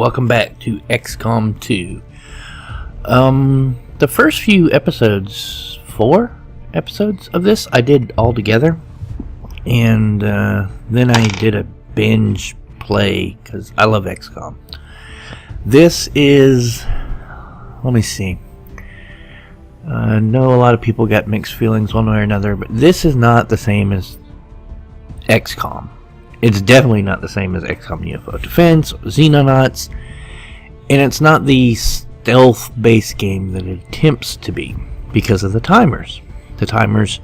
welcome back to Xcom 2. The first few episodes, 4 episodes of this, I did all together. And then I did a binge play, because I love Xcom. This is, let me see. I know a lot of people got mixed feelings one way or another, but this is not the same as Xcom. It's definitely not the same as Xcom UFO Defense or Xenonauts, and it's not the stealth-based game that it attempts to be because of the timers. The timers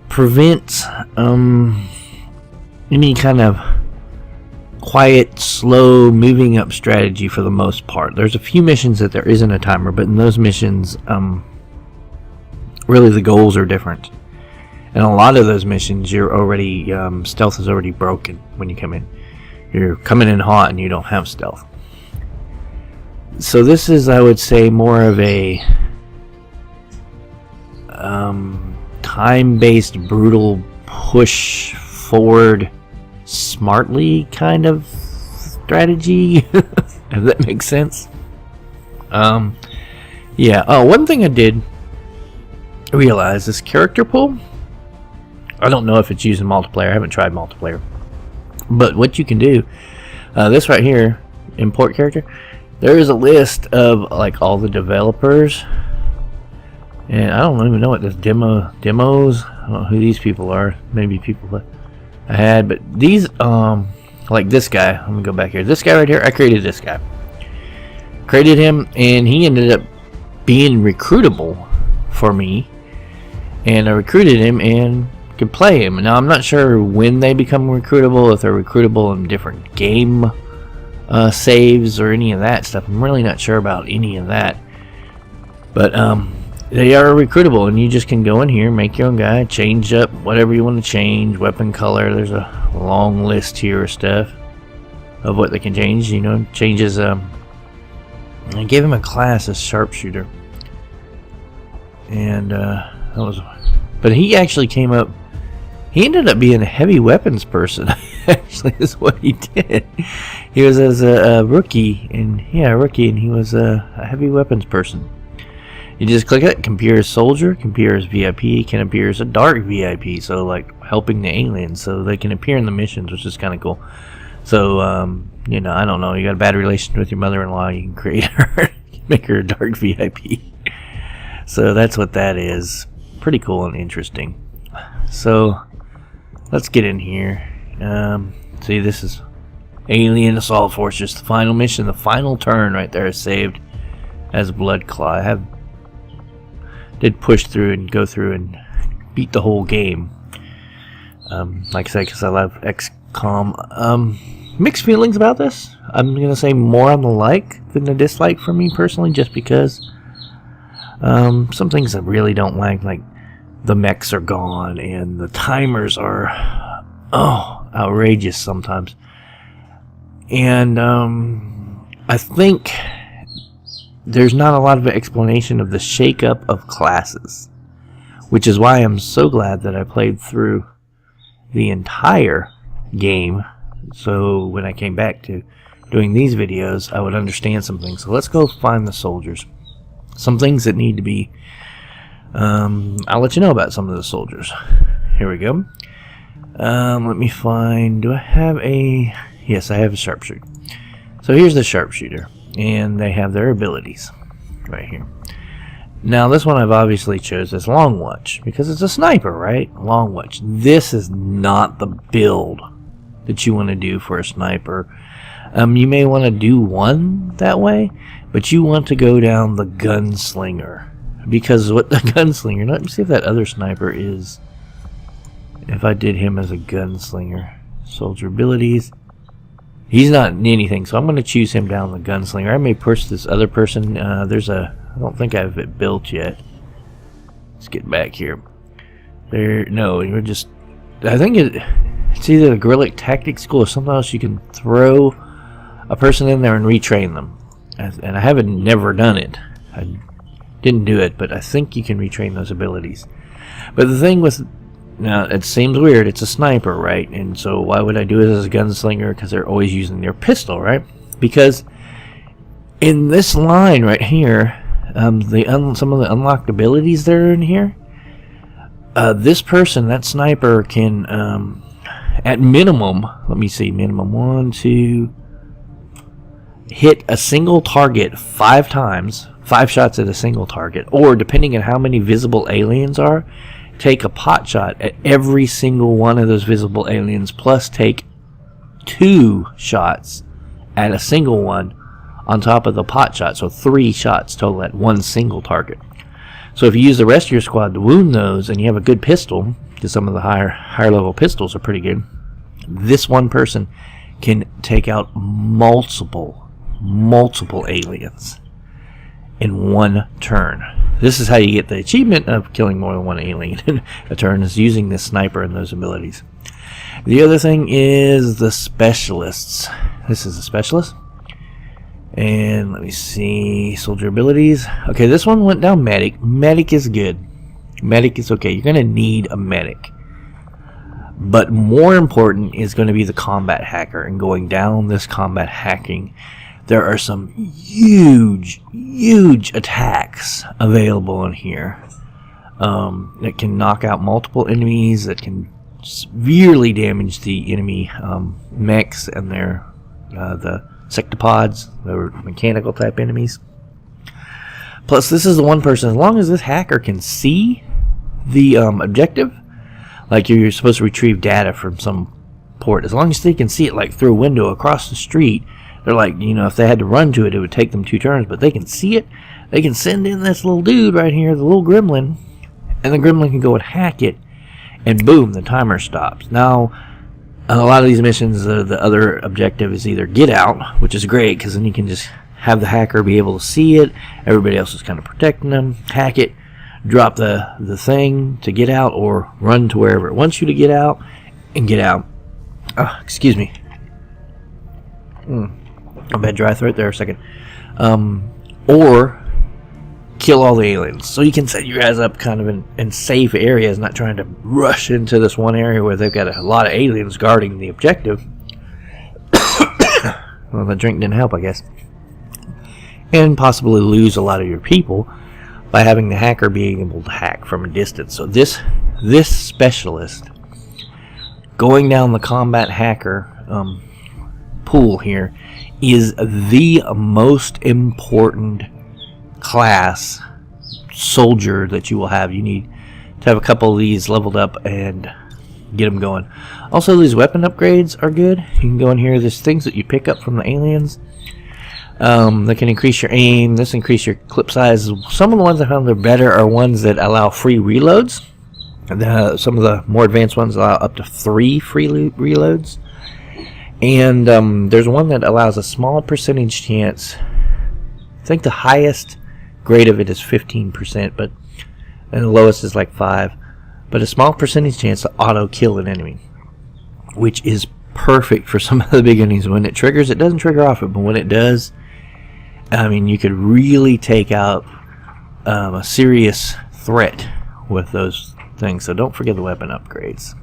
prevent any kind of quiet, slow, moving up strategy for the most part. There's a few missions that there isn't a timer, but in those missions, really the goals are different. And a lot of those missions, you're already stealth is already broken when you come in. You're coming in hot and you don't have stealth. So this is, I would say, more of a time-based, brutal, push forward smartly kind of strategy. If that makes sense. Yeah. Oh, one thing I did realize, this character pool, I don't know if it's used in multiplayer. I haven't tried multiplayer. But what you can do, this right here, import character, there is a list of like all the developers. And I don't even know what this demos, I don't know who these people are. Maybe people that I had, but these, like this guy, let me go back here. This guy right here, I created this guy. Created him, and he ended up being recruitable for me. And I recruited him and could play him. Now I'm not sure when they become recruitable, if they're recruitable in different game saves or any of that stuff. I'm really not sure about any of that. But they are recruitable, and you just can go in here, make your own guy, change up whatever you want to change, weapon color. There's a long list here of stuff of what they can change. You know, changes. I gave him a class as sharpshooter, and that was. But he actually came up. He ended up being a heavy weapons person. Actually, is what he did. He was as a rookie, and he was a heavy weapons person. You just click it. Can appear as soldier, can appear as VIP, can appear as a dark VIP. So like helping the aliens, so they can appear in the missions, which is kind of cool. So you know, I don't know. You got a bad relation with your mother-in-law, you can create her, make her a dark VIP. So that's what that is. Pretty cool and interesting. So let's get in here. See, this is Alien Assault Fortress, the final mission, the final turn right there is saved as Blood Claw. Did push through and go through and beat the whole game. Like I said, because I love XCOM. Mixed feelings about this. I'm going to say more on the like than the dislike for me personally, just because some things I really don't like the mechs are gone, and the timers are outrageous sometimes. And I think there's not a lot of explanation of the shake-up of classes, which is why I'm so glad that I played through the entire game, so when I came back to doing these videos, I would understand some things. So let's go find the soldiers. Some things that need to be I'll let you know about some of the soldiers. Here we go. Let me find, do I have a, yes, I have a sharpshooter. So here's the sharpshooter, and they have their abilities right here. Now this one I've obviously chose as Long Watch because it's a sniper, right? Long Watch. This is not the build that you want to do for a sniper. You may want to do one that way, but you want to go down the gunslinger, because what the gunslinger, let me see if that other sniper is, if I did him as a gunslinger. Soldier abilities, he's not anything, so I'm going to choose him down the gunslinger. I may push this other person. I don't think I have it built yet. Let's get back here. No, you're just, I think it's either the Guerrilla Tactics School or something else. You can throw a person in there and retrain them, and I haven't never done it. I didn't do it, but I think you can retrain those abilities. But the thing with, now it seems weird, it's a sniper, right? And so why would I do it as a gunslinger? Because they're always using their pistol, right? because in this line right here, some of the unlocked abilities that are in here, this person, that sniper, can at minimum, let me see, minimum 1, 2, hit a single target 5 times, 5 shots at a single target, or depending on how many visible aliens are, take a pot shot at every single one of those visible aliens, plus take 2 shots at a single one on top of the pot shot, so 3 shots total at one single target. So if you use the rest of your squad to wound those, and you have a good pistol, because some of the higher level pistols are pretty good, this one person can take out multiple aliens in one turn. This is how you get the achievement of killing more than one alien in a turn, is using this sniper and those abilities. The other thing is the specialists. This is a specialist. And let me see, soldier abilities. Okay, this one went down medic. Medic is good. Medic is okay. You're going to need a medic. But more important is going to be the combat hacker, and going down this combat hacking. There are some huge attacks available in here that can knock out multiple enemies, that can severely damage the enemy mechs and their the sectopods, the mechanical type enemies. Plus, this is the one person, as long as this hacker can see the objective, like you're supposed to retrieve data from some port, as long as they can see it like through a window across the street, they're like, you know, if they had to run to it, it would take them 2 turns, but they can see it, they can send in this little dude right here, the little gremlin, and the gremlin can go and hack it, and boom, the timer stops. Now, a lot of these missions, the other objective is either get out, which is great, because then you can just have the hacker be able to see it, everybody else is kind of protecting them, hack it, drop the thing to get out, or run to wherever it wants you to get out, and get out. Oh, excuse me. A bad dry throat there a second. Or kill all the aliens. So you can set your guys up kind of in safe areas, not trying to rush into this one area where they've got a lot of aliens guarding the objective. Well, the drink didn't help, I guess. And possibly lose a lot of your people by having the hacker being able to hack from a distance. So this specialist, going down the combat hacker pool here, is the most important class soldier that you will have. You need to have a couple of these leveled up and get them going. Also, these weapon upgrades are good. You can go in here, there's things that you pick up from the aliens that can increase your aim, this increase your clip size. Some of the ones I found that are better are ones that allow free reloads. Some of the more advanced ones allow up to 3 free reloads. And there's one that allows a small percentage chance. I think the highest grade of it is 15%, and the lowest is like 5%. But a small percentage chance to auto kill an enemy, which is perfect for some of the big enemies. When it triggers, it doesn't trigger often, but when it does, I mean, you could really take out a serious threat with those things. So don't forget the weapon upgrades.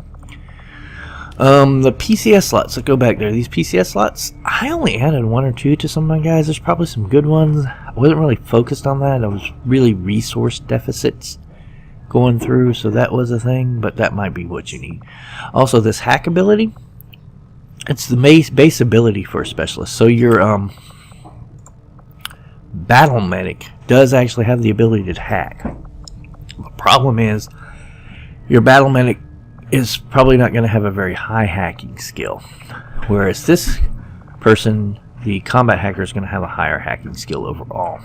The PCS slots, let's go back there. These PCS slots, I only added 1 or 2 to some of my guys. There's probably some good ones. I wasn't really focused on that. I was really resource deficits going through, so that was a thing, but that might be what you need. Also, this hack ability, it's the base ability for a specialist. So your battle medic does actually have the ability to hack. The problem is, your battle medic is probably not going to have a very high hacking skill, whereas this person, the combat hacker, is going to have a higher hacking skill overall.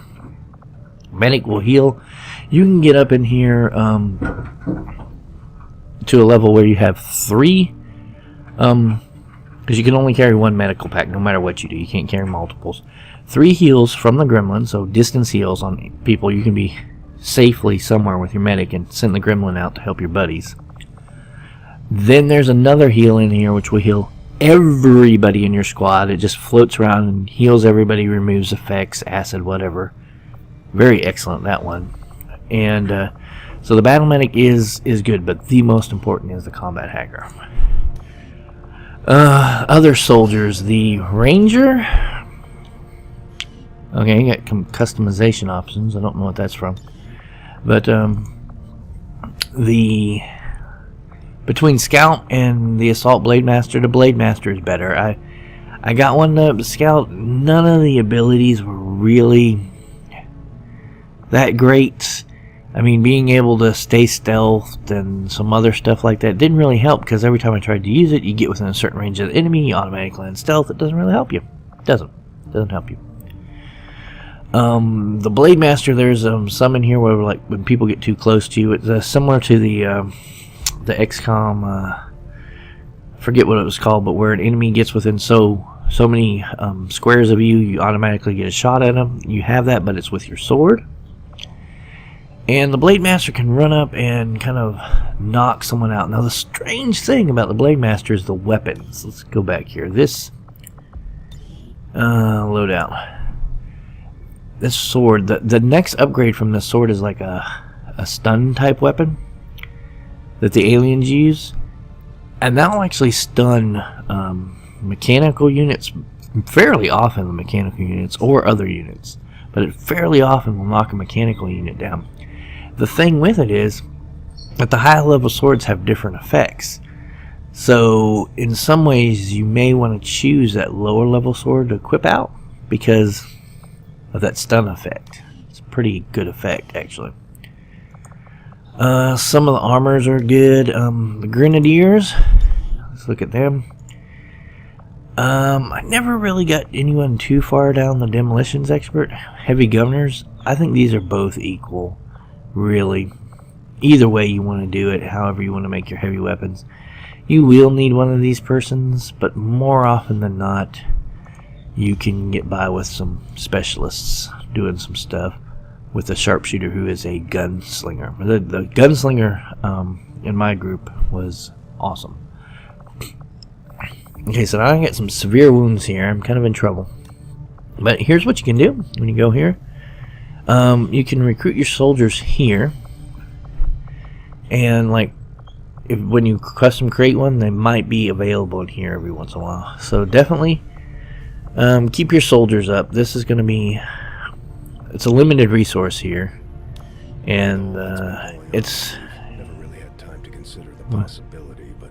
Medic will heal. You can get up in here to a level where you have 3, because you can only carry 1 medical pack no matter what you do. You can't carry multiples. 3 heals from the gremlin, so distance heals on people. You can be safely somewhere with your medic and send the gremlin out to help your buddies. Then there's another heal in here which will heal everybody in your squad. It just floats around and heals everybody, removes effects, acid, whatever. Very excellent, that one. And so the battle medic is good, but the most important is the combat hacker. Other soldiers, the ranger, Okay, you got customization options. I don't know what that's from. But the between Scout and the Assault Blade Master, the Blade Master is better. I got one Scout. None of the abilities were really that great. I mean, being able to stay stealthed and some other stuff like that didn't really help, because every time I tried to use it, you get within a certain range of the enemy, you automatically land stealth. It doesn't really help you. It doesn't help you. The Blade Master, there's some in here where, like, when people get too close to you, it's similar to the Xcom. Forget what it was called, but where an enemy gets within so many squares of you, you automatically get a shot at them. You have that, but it's with your sword. And the Blade Master can run up and kind of knock someone out. Now, the strange thing about the Blade Master is the weapons. Let's go back here. This loadout. This sword, the next upgrade from this sword is like a stun type weapon that the aliens use. And that'll actually stun mechanical units fairly often, the mechanical units or other units. But it fairly often will knock a mechanical unit down. The thing with it is that the high level swords have different effects. So in some ways you may want to choose that lower level sword to equip out because of that stun effect. It's a pretty good effect, actually. Some of the armors are good. The Grenadiers, let's look at them. I never really got anyone too far down the Demolitions Expert. Heavy Governors, I think these are both equal. Really, either way you want to do it, however you want to make your heavy weapons, you will need one of these persons, but more often than not you can get by with some specialists doing some stuff with a sharpshooter who is a gunslinger. The gunslinger in my group was awesome. Okay, so now I got some severe wounds here. I'm kind of in trouble, but here's what you can do when you go here. You can recruit your soldiers here, and like when you custom create one, they might be available in here every once in a while. So definitely keep your soldiers up. This is going to be, it's a limited resource here, and it's never really had time to consider the possibility, but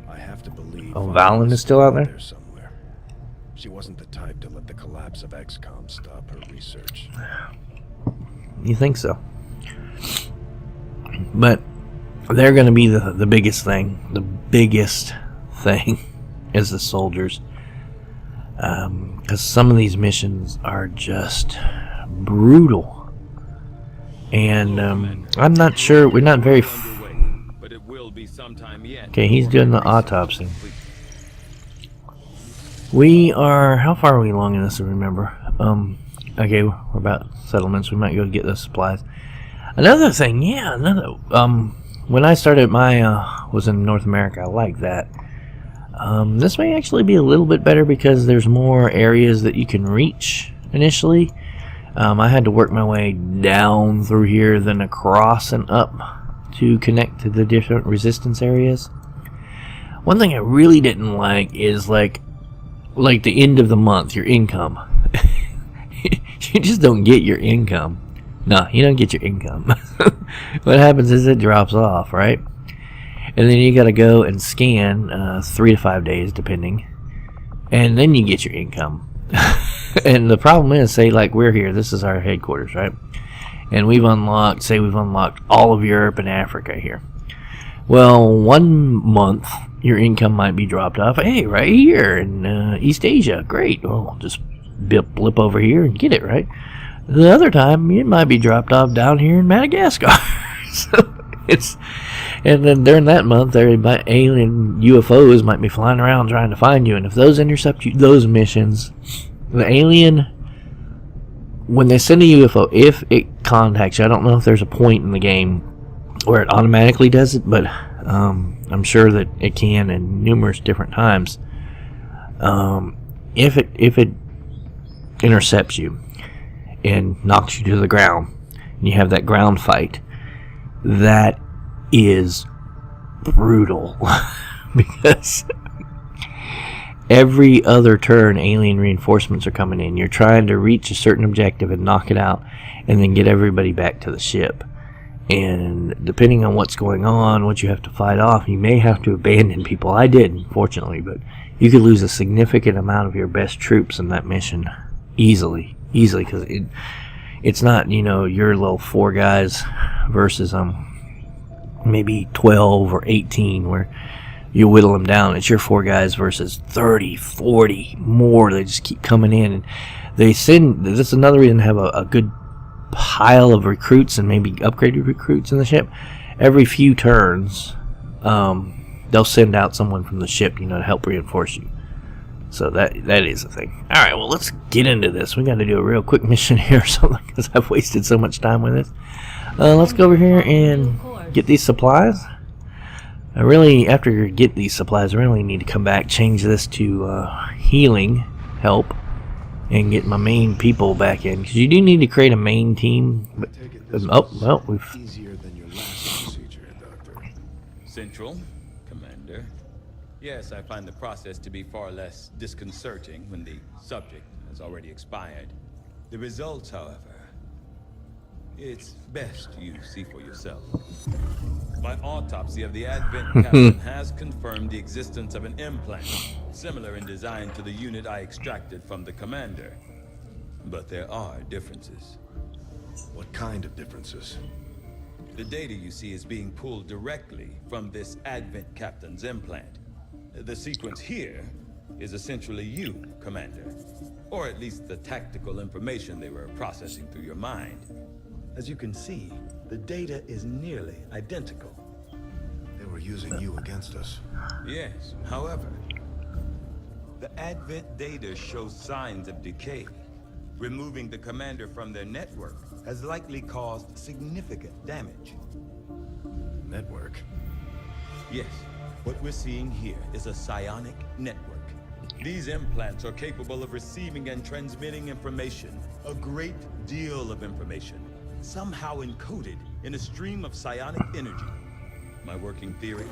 I have to believe. Oh, Valen is still out there somewhere. She wasn't the type to let the collapse of Xcom stop her research. You think so? But they're going to be the biggest thing. The biggest thing is the soldiers. Because some of these missions are just brutal. And I'm not sure. We're not very... Okay, he's doing the autopsy. We are... How far are we along in this to remember? Okay, we're about settlements. We might go get the supplies. Another thing, yeah, when I started was in North America, I like that. This may actually be a little bit better because there's more areas that you can reach initially. I had to work my way down through here, then across and up to connect to the different resistance areas. One thing I really didn't like is like the end of the month, your income. You just don't get your income. No, you don't get your income. What happens is it drops off, right? And then you gotta go and scan 3 to 5 days, depending, and then you get your income. And the problem is, say like we're here, this is our headquarters, right? And we've unlocked all of Europe and Africa here. Well, 1 month your income might be dropped off. Hey, right here in East Asia, great. Well, just blip over here and get it, right? The other time it might be dropped off down here in Madagascar. So and then during that month, alien UFOs might be flying around trying to find you, and if those intercept you, those missions, the alien, when they send a UFO, if it contacts you, I don't know if there's a point in the game where it automatically does it, but I'm sure that it can in numerous different times. If it intercepts you and knocks you to the ground, and you have that ground fight, that is brutal. Because every other turn alien reinforcements are coming in. You're trying to reach a certain objective and knock it out, and then get everybody back to the ship. And depending on what's going on, what you have to fight off, you may have to abandon people. I did, fortunately, but you could lose a significant amount of your best troops in that mission easily, because it's not, you know, your little 4 guys versus maybe 12 or 18 where you whittle them down. It's your 4 guys versus 30, 40 more. They just keep coming in, and they send. That's another reason to have a good pile of recruits and maybe upgraded recruits in the ship. Every few turns, they'll send out someone from the ship, you know, to help reinforce you. So that is a thing. All right, well, let's get into this. We got to do a real quick mission here or something, because I've wasted so much time with this. Let's go over here and get these supplies. I really, after you get these supplies, I really need to come back, change this to healing help, and get my main people back in, because you do need to create a main team. But, oh, well, we've... Easier than your last procedure, Doctor. Central, Commander. Yes, I find the process to be far less disconcerting when the subject has already expired. The results, however, it's best you see for yourself. My autopsy of the Advent captain has confirmed the existence of an implant, similar in design to the unit I extracted from the commander. But there are differences. What kind of differences? The data you see is being pulled directly from this Advent captain's implant. The sequence here is essentially you, Commander. Or at least the tactical information they were processing through your mind. As you can see, the data is nearly identical. They were using you against us. Yes, however, the Advent data shows signs of decay. Removing the commander from their network has likely caused significant damage. Network? Yes, what we're seeing here is a psionic network. These implants are capable of receiving and transmitting information, a great deal of information, somehow encoded in a stream of psionic energy. My working theory?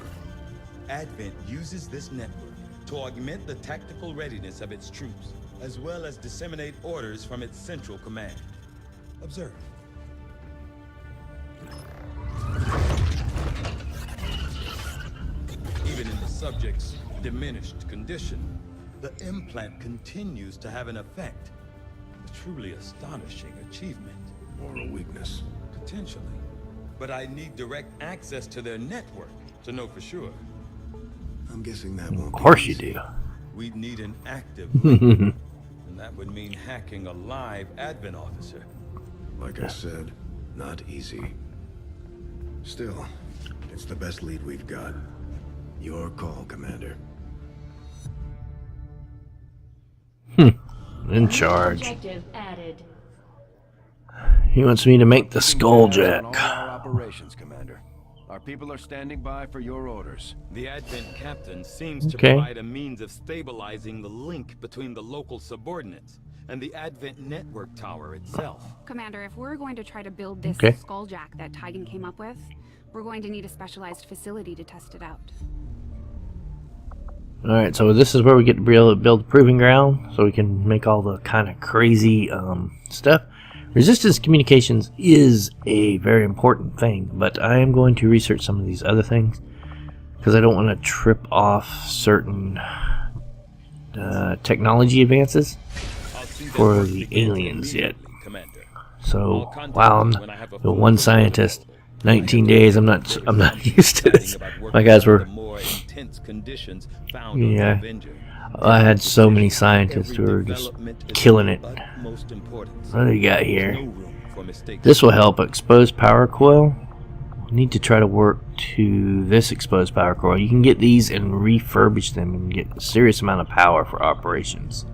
Advent uses this network to augment the tactical readiness of its troops, as well as disseminate orders from its central command. Observe. Even in the subject's diminished condition, the implant continues to have an effect. A truly astonishing achievement. Or a weakness? Potentially. But I need direct access to their network to know for sure. I'm guessing that won't be Of course you easy. do. We'd need an active link, and that would mean hacking a live Advent officer. Like I said, not easy. Still, it's the best lead we've got. Your call, Commander. In charge. Objective added. He wants me to make the skull jack. On all our operations, Commander. Our people are standing by for your orders. The Advent captain seems to Okay. provide a means of stabilizing the link between the local subordinates and the Advent network tower itself. Commander, if we're going to try to build this Okay. skulljack that Tigan came up with, we're going to need a specialized facility to test it out. Alright, so this is where we get to be able to build the proving ground, so we can make all the kind of crazy stuff. Resistance communications is a very important thing, but I am going to research some of these other things, because I don't want to trip off certain technology advances for the aliens yet. Commander. So, wow, I'm the one scientist. 19 days. I'm not used to this. My guys were. Yeah, I had so many scientists who were just killing it. What do you got here? This will help. Exposed power coil. Need to try to work to this exposed power coil. You can get these and refurbish them and get a serious amount of power for operations.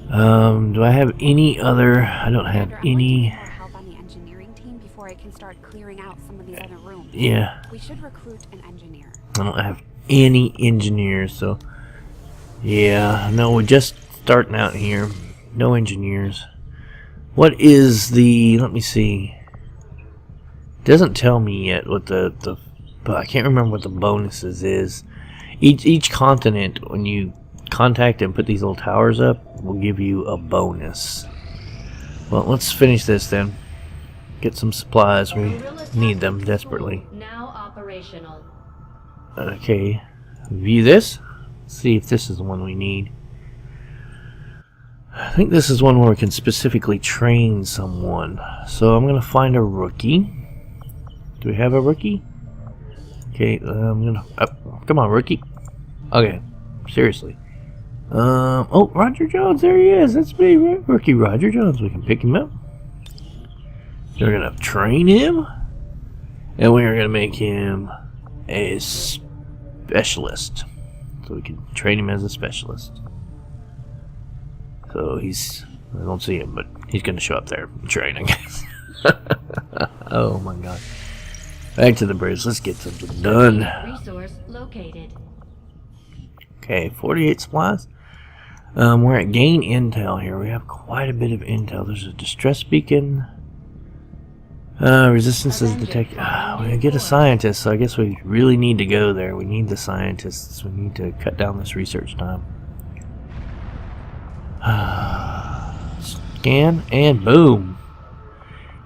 Do I have any other? I don't have any. Help on the engineering team before I can start clearing out some of these other rooms. Yeah. We should recruit an engineer. I don't have any engineers, so yeah, no, we're just starting out here. No engineers. What is the? Let me see. Doesn't tell me yet what but I can't remember what the bonuses is. Each continent, when you contact and put these little towers up will give you a bonus. Well, let's finish this then. Get some supplies. We need them desperately. Now operational. Okay. View this. See if this is the one we need. I think this is one where we can specifically train someone. So I'm gonna find a rookie. Do we have a rookie? Okay, I'm gonna. Come on, rookie. Okay, seriously. Oh, Roger Jones, there he is. That's me, rookie Roger Jones. We can pick him up. We're gonna train him, and we're gonna make him a specialist. So we can train him as a specialist. So I don't see him, but he's gonna show up there and train, I guess. Oh my god. Back to the bridge. Let's get something done. Resource located. Okay, 48 supplies. We're at gain intel here. We have quite a bit of intel. There's a distress beacon. Resistance is detected. We get a scientist, so I guess we really need to go there. We need the scientists. We need to cut down this research time. Scan and boom.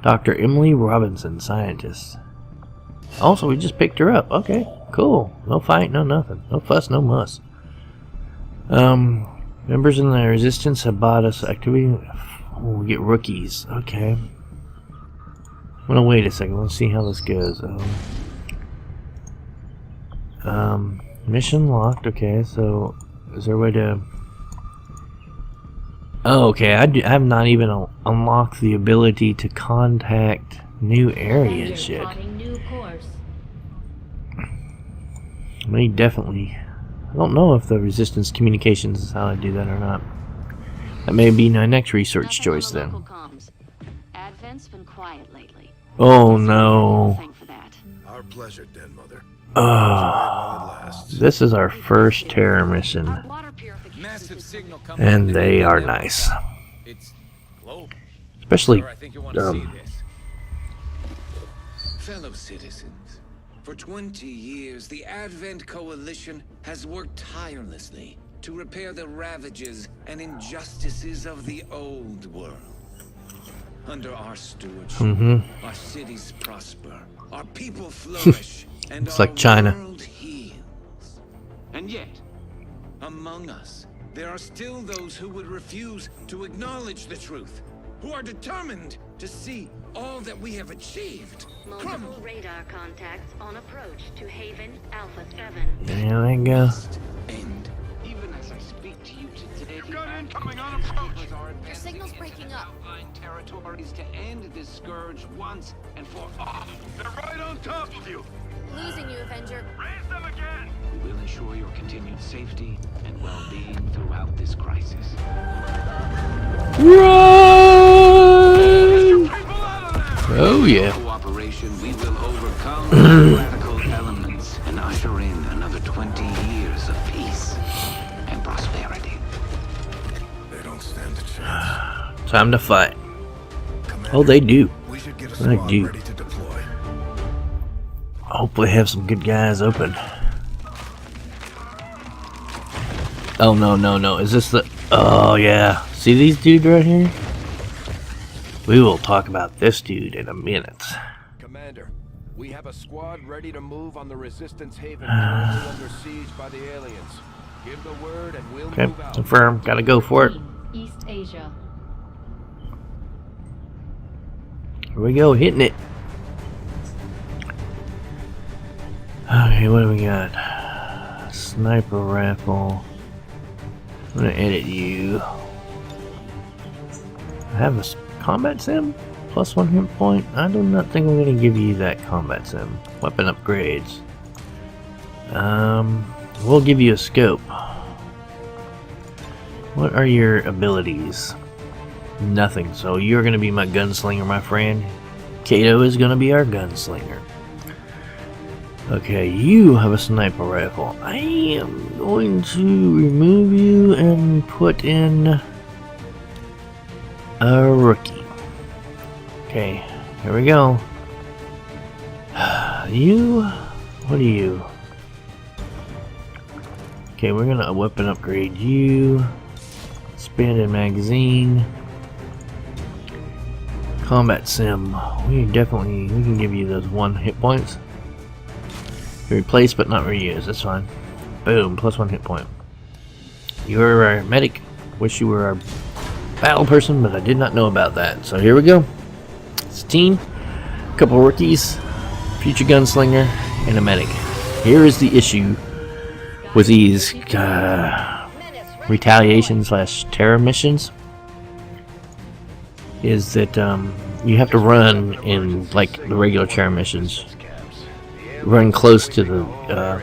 Dr. Emily Robinson, scientist. Also, we just picked her up. Okay, cool. No fight, no nothing. No fuss, no muss. Members in the resistance have bought us activity. We get rookies. Okay. I'm gonna wait a second. Let's see how this goes. Mission locked. Okay, so is there a way to? Oh, okay. I have not even unlocked the ability to contact new areas yet. May definitely. I don't know if the resistance communications is how I do that or not. That may be my next research choice then. Advent's been quiet lately. Oh no. Our pleasure, Den Mother. This is our first terror mission. And they are nice. Especially Fellow citizens, for 20 years, the Advent Coalition has worked tirelessly to repair the ravages and injustices of the old world. Under our stewardship, our cities prosper, our people flourish, and it's like China. World heals. And yet, among us, there are still those who would refuse to acknowledge the truth, who are determined to see all that we have achieved. Multiple radar contacts on approach to Haven Alpha 7. There we go. And even as I speak to you today, Gun incoming on approach. Your signal's breaking up. Territories to end this scourge once and for all. They're right on top of you. Losing you, Avenger. Raise them again. We will ensure your continued safety and well-being throughout this crisis. Run! Oh yeah. Cooperation, we will overcome the radical elements and usher in another 20 years of peace and prosperity. They don't stand a chance. Time to fight. Commander, Oh, they do. we should get a They squad do. ready to deploy. Hopefully have some good guys open. Oh no. Is this the... Oh yeah. See these dudes right here? We will talk about this dude in a minute. Commander, we have a squad ready to move on the Resistance Haven currently under siege by the aliens. Give the word and we'll Okay, move out. confirm. Gotta go for it. East Asia. Here we go, hitting it. Okay, what do we got? Sniper rifle. I'm gonna edit you. I have a combat sim? +1 hit point? I do not think I'm gonna give you that combat sim. Weapon upgrades. We'll give you a scope. What are your abilities? Nothing. So you're gonna be my gunslinger, my friend. Kato is gonna be our gunslinger. Okay, you have a sniper rifle. I am going to remove you and put in a rookie. Okay, here we go. You, what are you? Okay, we're gonna weapon upgrade you. Expanded magazine. Combat sim. We can give you those 1 hit points. Replace but not reuse. That's fine. Boom, plus 1 hit point. You're our medic. Wish you were our battle person, but I did not know about that. So here we go. It's a team. A couple rookies, future gunslinger, and a medic. Here is the issue with these retaliation / terror missions. Is that you have to run in like the regular terror missions. Run close to the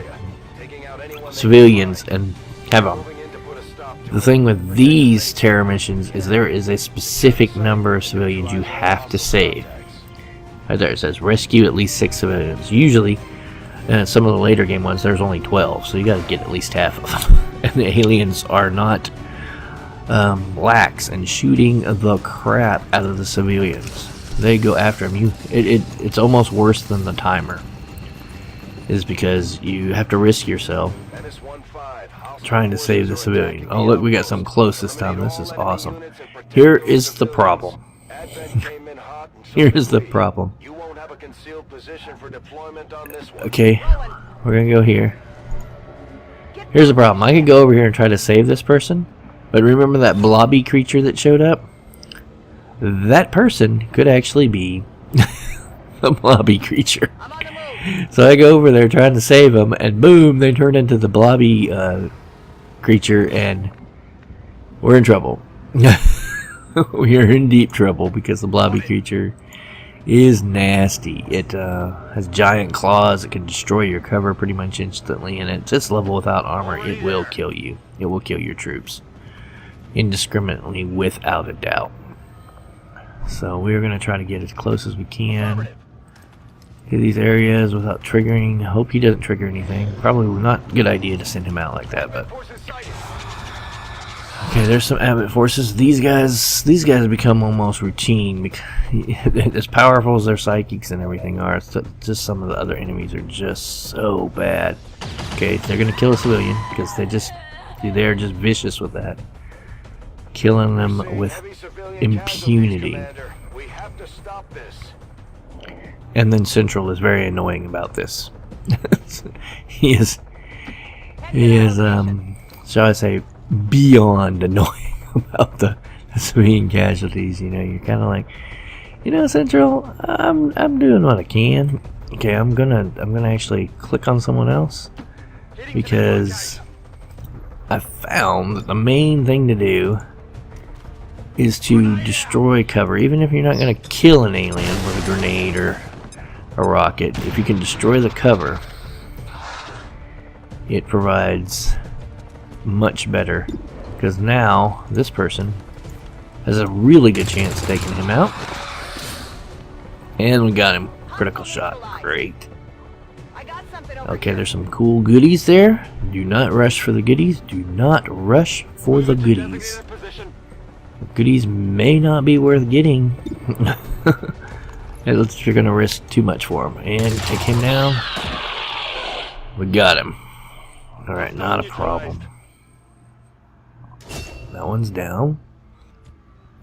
civilians and have them. The thing with these terror missions is there is a specific number of civilians you have to save. Right there it says rescue at least 6 civilians. Usually, some of the later game ones, there's only 12, so you got to get at least half of them. And the aliens are not lax in shooting the crap out of the civilians. They go after them. It's almost worse than the timer. Is because you have to risk yourself trying to save the civilian. Oh look, we got some close this time. This is awesome. Here is the problem. Here is the problem. Okay, we're gonna go here. Here's the problem. I could go over here and try to save this person, but remember that blobby creature that showed up? That person could actually be the blobby creature. So I go over there trying to save them, and boom, they turn into the blobby creature, and we're in trouble. We are in deep trouble because the blobby creature is nasty. It has giant claws. It can destroy your cover pretty much instantly, and at this level without armor, it will kill you. It will kill your troops indiscriminately, without a doubt. So we're going to try to get as close as we can to these areas without triggering. Hope he doesn't trigger anything. Probably not a good idea to send him out like that, but okay, there's some Abbott forces. These guys have become almost routine because as powerful as their psychics and everything are, it's just some of the other enemies are just so bad. Okay, they're gonna kill a civilian because they're just vicious with that, killing them with impunity. And then Central is very annoying about this. he is, shall I say, beyond annoying about the civilian casualties. You know, you're kind of like, you know, Central, I'm doing what I can. Okay, I'm gonna actually click on someone else because I found that the main thing to do is to destroy cover, even if you're not gonna kill an alien with a grenade or a rocket. If you can destroy the cover, it provides much better, because now this person has a really good chance of taking him out. And we got him. Critical shot. Great. Okay, there's some cool goodies there. Do not rush for the goodies. Do not rush for the goodies. The goodies may not be worth getting. You're gonna risk too much for him. And take him down. We got him. Alright, not a problem. That one's down.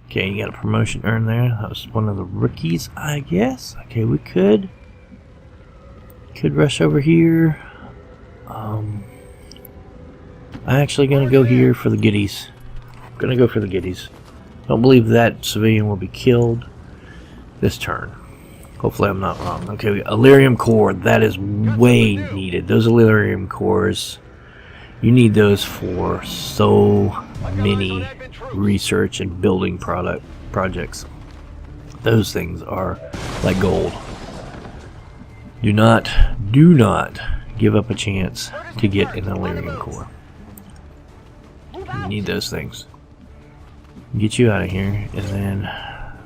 Okay, you got a promotion earned there. That was one of the rookies, I guess. Okay, we could rush over here. I'm actually gonna go here for the goodies. Gonna go for the goodies. Don't believe that civilian will be killed this turn. Hopefully I'm not wrong. Okay, Illyrium core, that is way needed. Those Illyrium cores, you need those for so many research and building projects. Those things are like gold. Do not give up a chance to get an Illyrium core. You need those things. Get you out of here, and then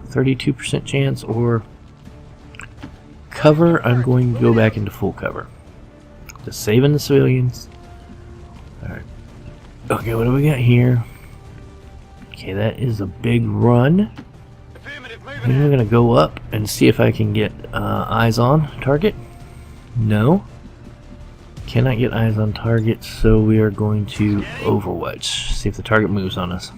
32% chance or cover. I'm going to go back into full cover. Just saving the civilians. Alright. Okay, what do we got here? Okay, that is a big run. And we're going to go up and see if I can get eyes on target. No. cannot get eyes on target, so we are going to Overwatch. See if the target moves on us.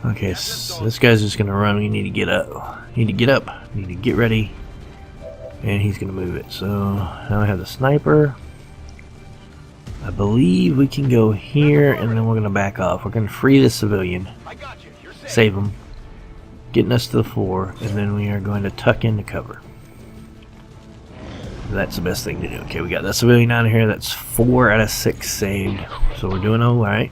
Okay, so this guy's just gonna run. We need to get up. Need to get up. Need to get ready. And he's gonna move it. So now I have the sniper. I believe we can go here, and then we're gonna back off. We're gonna free the civilian, save him, getting us to the floor, and then we are going to tuck into cover. That's the best thing to do. Okay, we got that civilian out of here. That's 4 out of 6 saved, so we're doing all right.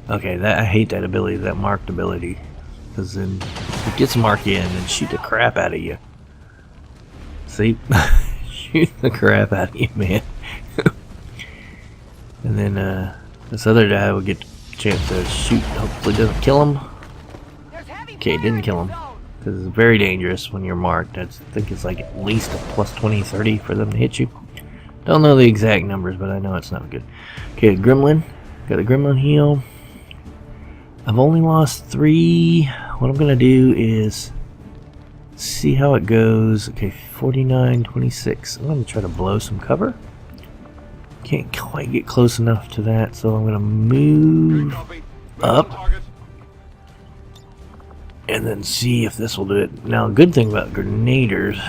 Okay, I hate that ability, that marked ability, because then it gets marked in and shoot the crap out of you. See, shoot the crap out of you, man. And then this other guy will get a chance to shoot. Hopefully it doesn't kill him. Okay, it didn't kill him. Because it's very dangerous when you're marked. I think it's like at least a plus 20, 30 for them to hit you. Don't know the exact numbers, but I know it's not good. Okay, Gremlin. Got a Gremlin heal. I've only lost 3. What I'm going to do is see how it goes. Okay, 49, 26. I'm going to try to blow some cover. Can't quite get close enough to that, so I'm going to move up and then see if this will do it. Now, a good thing about grenaders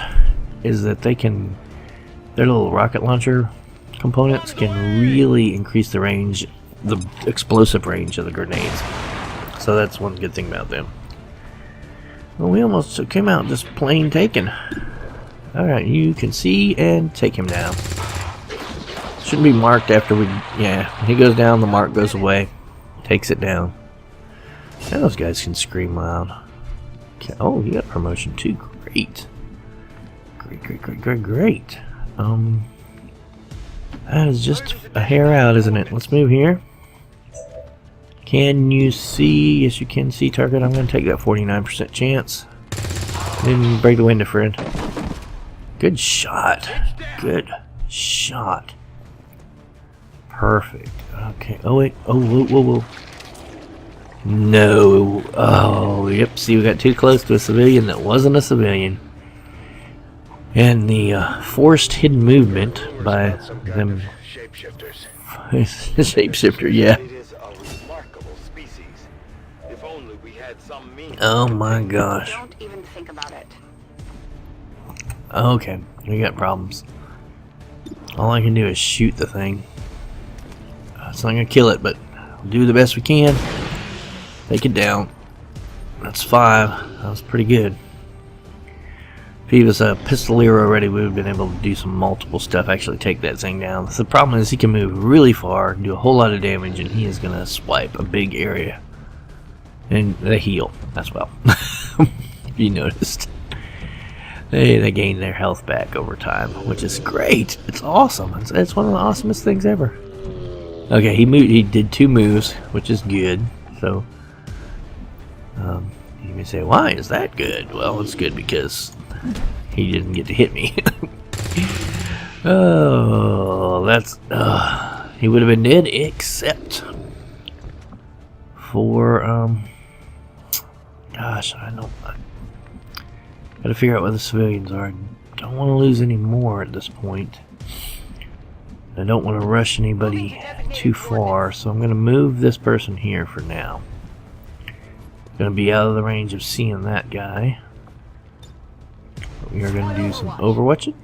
is that they can, their little rocket launcher components can really increase the range, the explosive range of the grenades. So that's one good thing about them. Well, we almost came out just plain taken. Alright, you can see and take him down. Shouldn't be marked after we, yeah, when he goes down, the mark goes away. Takes it down. And those guys can scream loud. Okay. Oh, you got promotion too. Great. Great. That is just a hair out, isn't it? Let's move here. Can you see? Yes, you can see target. I'm going to take that 49% chance. Then break the window, friend. Good shot. Good shot. Perfect. Okay. Oh, wait. Oh, whoa. No. Oh, yep. See, we got too close to a civilian that wasn't a civilian. And the forced hidden movement by them. Shapeshifter, yeah. Oh my gosh. Don't even think about it. Okay, we got problems. All I can do is shoot the thing. It's not gonna kill it, but we'll do the best we can. Take it down. That's 5. That was pretty good. If he was a pistolier already, we would have been able to do some multiple stuff, actually take that thing down. So the problem is he can move really far, do a whole lot of damage, and he is gonna swipe a big area. And they heal as well. If you noticed. They gain their health back over time, which is great. It's awesome. It's one of the awesomest things ever. Okay, he did 2 moves, which is good. So you may say, why is that good? Well, it's good because he didn't get to hit me. Oh, that's he would have been dead except for gosh, I gotta figure out where the civilians are. I don't want to lose any more at this point. I don't want to rush anybody too far, so I'm going to move this person here for now. Going to be out of the range of seeing that guy. We are going to do some overwatching.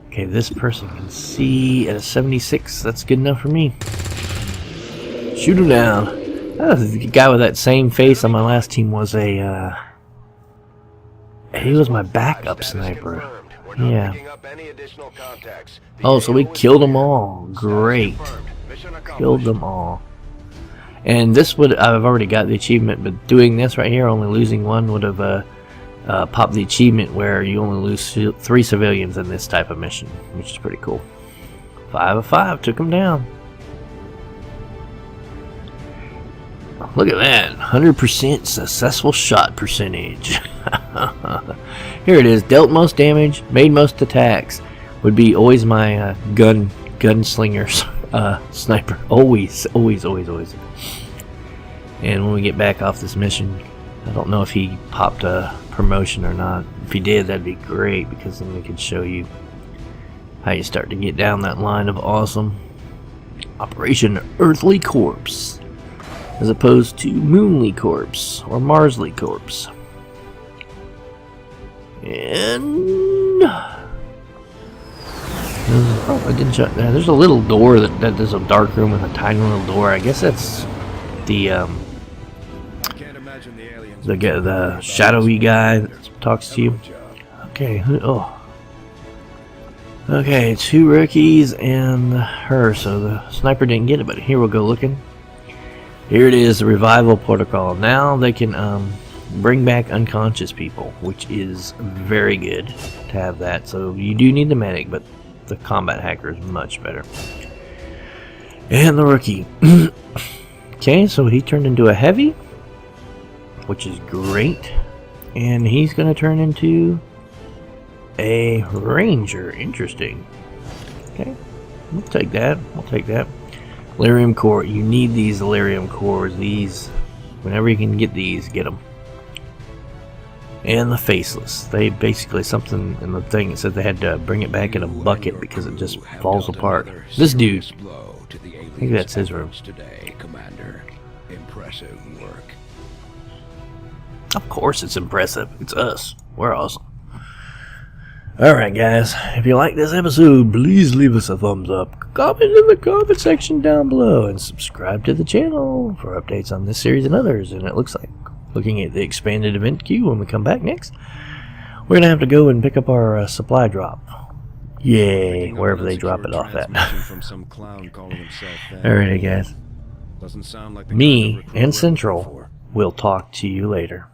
Okay, this person can see at a 76. That's good enough for me. Shoot him down. The guy with that same face on my last team was a he was my backup sniper. Yeah. Oh, so we killed them all. Great. Killed them all. And this would, I've already got the achievement, but doing this right here, only losing one, would have popped the achievement where you only lose 3 civilians in this type of mission, which is pretty cool. 5 of 5, took them down. Look at that, 100% successful shot percentage. Here it is, dealt most damage, made most attacks. Would be always my gunslinger sniper. Always. And when we get back off this mission, I don't know if he popped a promotion or not. If he did, that'd be great, because then we could show you how you start to get down that line of awesome. Operation Earthly Corpse, as opposed to Moonly Corpse or Marsley Corpse. And oh, I didn't shut there. There's a little door that there's a dark room with a tiny little door. I guess that's the the shadowy guy that talks to you. Okay. Oh. Okay, 2 rookies and her, so the sniper didn't get it, but here we'll go looking. Here it is, the revival protocol. Now they can bring back unconscious people, which is very good to have that. So you do need the medic, but the combat hacker is much better. And the rookie. Okay, so he turned into a heavy, which is great. And he's going to turn into a ranger. Interesting. Okay, we'll take that. We'll take that. Lyrium core. You need these lyrium cores. These, whenever you can get these, get them. And the faceless. They basically, something in the thing that said they had to bring it back in a bucket because it just falls apart. This dude, I think that's his room. Today, Commander. Impressive work. Of course it's impressive. It's us. We're awesome. Alright guys, if you like this episode, please leave us a thumbs up, comment in the comment section down below, and subscribe to the channel for updates on this series and others. And it looks like, looking at the expanded event queue when we come back next, we're going to have to go and pick up our supply drop. Yay, wherever they drop it off at. Alrighty guys, me and Central will talk to you later.